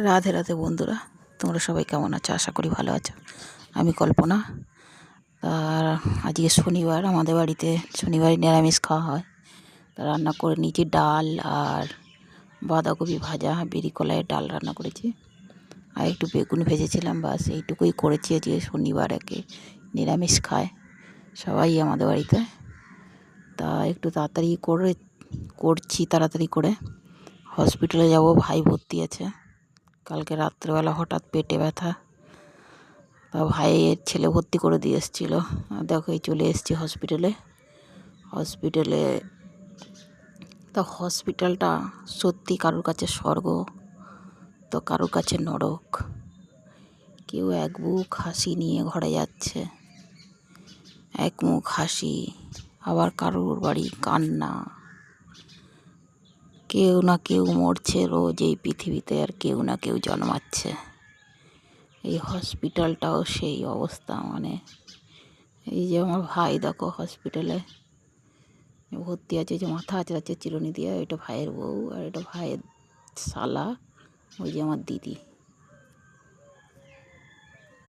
রাধে রাধে বন্ধুরা, তোমরা সবাই কেমন আছো? আশা করি ভালো আছো। আমি কল্পনা। আর আজকে শনিবার, আমাদের বাড়িতে শনিবারে নিরামিষ খাওয়া হয়। তা রান্না করে নিয়েছি ডাল আর বাঁধাকপি ভাজা, বিরি কলাইয়ের ডাল রান্না করেছি, আর একটু বেগুন ভেজেছিলাম। বাস এইটুকুই করেছি। আজকে শনিবার, একে নিরামিষ খায় সবাই আমাদের বাড়িতে। তা একটু তাড়াতাড়ি করছি তাড়াতাড়ি করে। হসপিটালে যাব, ভাই ভর্তি আছে। কালকে রাত্রেবেলা হঠাৎ পেটে ব্যথা, তা ভাইয়ের ছেলে ভর্তি করে দিয়ে এসেছিলো। দেখো এই চলে এসেছি হসপিটালে। তা হসপিটালটা সত্যি কারোর কাছে স্বর্গ তো কারোর কাছে নরক। কেউ এক বুক হাসি নিয়ে ঘরে যাচ্ছে, এক মুখ হাসি, আবার কারোর বাড়ি কান্না। কেউ না কেউ মরছে রোজ এই পৃথিবীতে, আর কেউ না কেউ জন্মাচ্ছে। এই হসপিটালটাও সেই অবস্থা। মানে এই যে আমার ভাই দেখো হসপিটালে ভর্তি আছে, যে মাথা আঁচড়াচ্ছে চিরুনি দিয়ে। এটা ভাইয়ের বউ, আর এটা ভাইয়ের শালা, ওই যে আমার দিদি।